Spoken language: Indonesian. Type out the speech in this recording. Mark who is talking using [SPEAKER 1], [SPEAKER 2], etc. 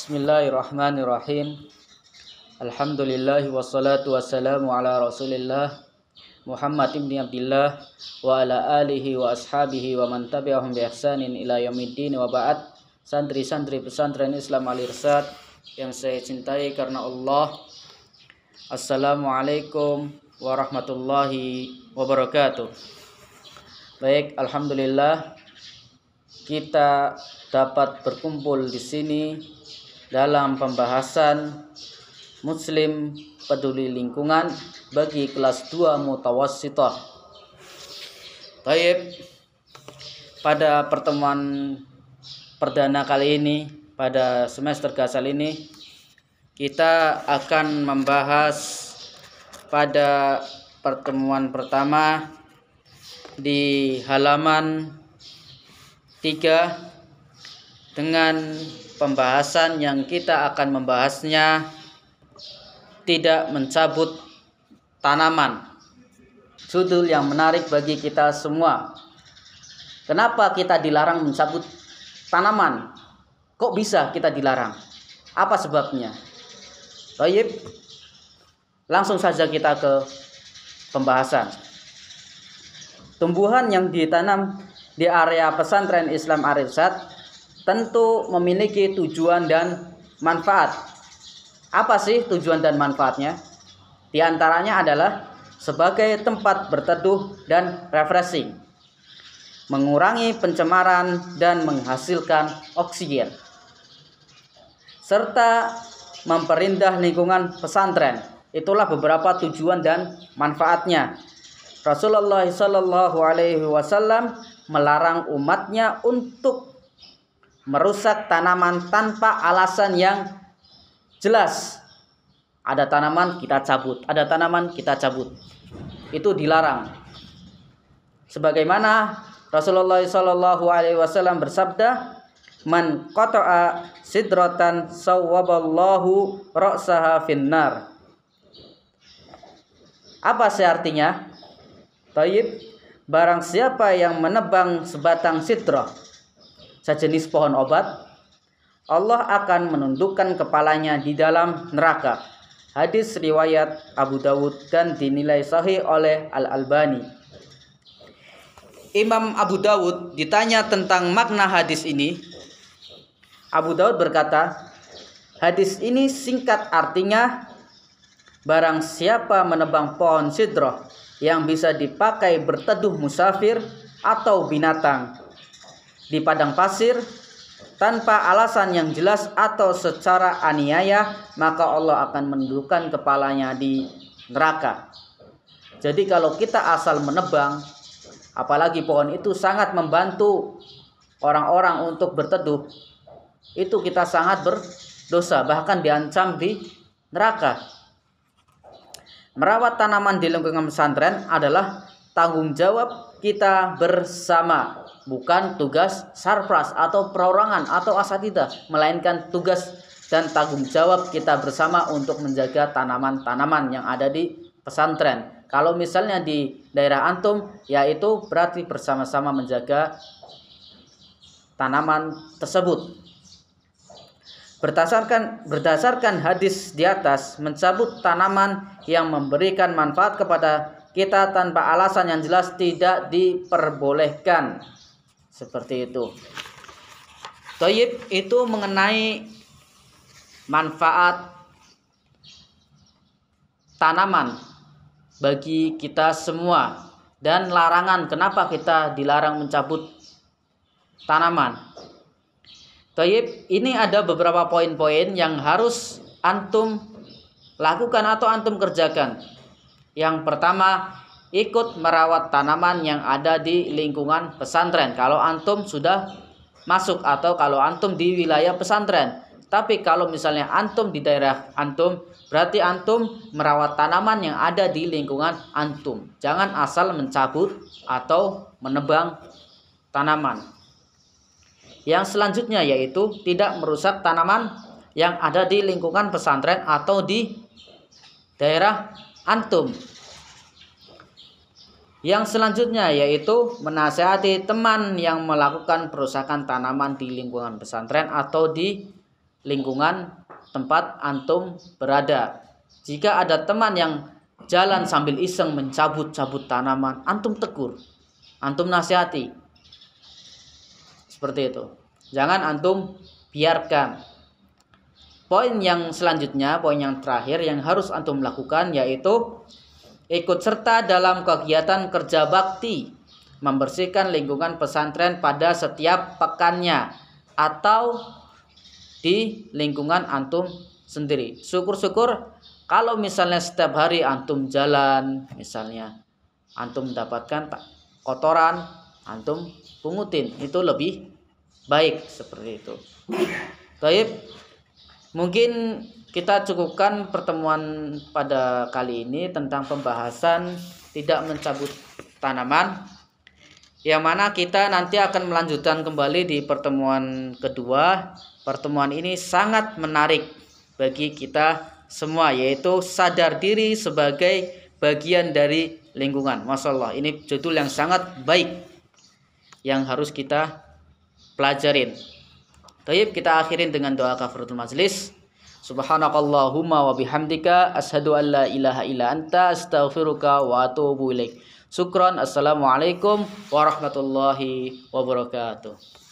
[SPEAKER 1] Bismillahirrahmanirrahim. Alhamdulillahi wassalatu wassalamu ala Rasulillah Muhammad ibn Abdillah wa ala alihi wa ashabihi wa man tabi'ahum bi ihsanin ila yaumiddin wa ba'd. Santri-santri pesantren Islam Al-Irsyad yang saya cintai karena Allah. Assalamualaikum warahmatullahi wabarakatuh. Baik, alhamdulillah kita dapat berkumpul di sini dalam pembahasan Muslim peduli lingkungan bagi kelas 2 mutawassithah. Baik, pada pertemuan perdana kali ini, pada semester gasal ini, kita akan membahas pada pertemuan pertama di halaman 3 dengan pembahasan yang kita akan membahasnya tidak mencabut tanaman. Judul yang menarik bagi kita semua. Kenapa kita dilarang mencabut tanaman? Kok bisa kita dilarang? Apa sebabnya? Baik, langsung saja kita ke pembahasan. Tumbuhan yang ditanam di area pesantren Islam Al-Irsyad tentu memiliki tujuan dan manfaat. Apa sih tujuan dan manfaatnya? Di antaranya adalah sebagai tempat berteduh dan refreshing, mengurangi pencemaran dan menghasilkan oksigen, serta memperindah lingkungan pesantren. Itulah beberapa tujuan dan manfaatnya. Rasulullah SAW melarang umatnya untuk merusak tanaman tanpa alasan yang jelas. Ada tanaman kita cabut, ada tanaman kita cabut. Itu dilarang. Sebagaimana Rasulullah SAW bersabda, "Man qata'a sidratan sawwaballahu ra'saha finnar." Apa sih artinya? Taib, barang siapa yang menebang sebatang sidrah, sejenis pohon obat, Allah akan menundukkan kepalanya di dalam neraka. Hadis riwayat Abu Dawud dan dinilai sahih oleh Al-Albani. Imam Abu Dawud ditanya tentang makna hadis ini. Abu Dawud berkata, hadis ini singkat artinya, barang siapa menebang pohon sidrah yang bisa dipakai berteduh musafir atau binatang di padang pasir tanpa alasan yang jelas atau secara aniaya, maka Allah akan menundukkan kepalanya di neraka. Jadi kalau kita asal menebang, apalagi pohon itu sangat membantu orang-orang untuk berteduh, itu kita sangat berdosa, bahkan diancam di neraka. Merawat tanaman di lingkungan pesantren adalah tanggung jawab kita bersama, bukan tugas sarpras atau perorangan atau asatidzah, melainkan tugas dan tanggung jawab kita bersama untuk menjaga tanaman-tanaman yang ada di pesantren. Kalau misalnya di daerah antum, yaitu berarti bersama-sama menjaga tanaman tersebut. Berdasarkan hadis di atas, mencabut tanaman yang memberikan manfaat kepada kita tanpa alasan yang jelas tidak diperbolehkan. Seperti itu. Thayyib, itu mengenai manfaat tanaman bagi kita semua, dan larangan kenapa kita dilarang mencabut tanaman. Thayyib, ini ada beberapa poin-poin yang harus antum lakukan atau antum kerjakan. Yang pertama, ikut merawat tanaman yang ada di lingkungan pesantren kalau antum sudah masuk atau kalau antum di wilayah pesantren. Tapi kalau misalnya antum di daerah antum, berarti antum merawat tanaman yang ada di lingkungan antum. Jangan asal mencabut atau menebang tanaman. Yang selanjutnya yaitu tidak merusak tanaman yang ada di lingkungan pesantren atau di daerah antum. Yang selanjutnya yaitu menasihati teman yang melakukan perusakan tanaman di lingkungan pesantren atau di lingkungan tempat antum berada. Jika ada teman yang jalan sambil iseng mencabut-cabut tanaman, antum tegur, antum nasihati. Seperti itu. Jangan antum biarkan. Poin yang selanjutnya, poin yang terakhir yang harus antum lakukan yaitu ikut serta dalam kegiatan kerja bakti, membersihkan lingkungan pesantren pada setiap pekannya atau di lingkungan antum sendiri. Syukur-syukur kalau misalnya setiap hari antum jalan, misalnya antum mendapatkan kotoran, antum pungutin, itu lebih baik seperti itu. Baik, mungkin kita cukupkan pertemuan pada kali ini tentang pembahasan tidak mencabut tanaman, yang mana kita nanti akan melanjutkan kembali di pertemuan kedua. Pertemuan ini sangat menarik bagi kita semua, yaitu sadar diri sebagai bagian dari lingkungan. Masya Allah, ini judul yang sangat baik yang harus kita pelajarin. Baik, kita akhirin dengan doa kafaratul majlis. Subhanakallahumma wa bihamdika asyhadu an la ilaha illa anta astaghfiruka wa atubu ilaik. Syukran. Assalamualaikum warahmatullahi wabarakatuh.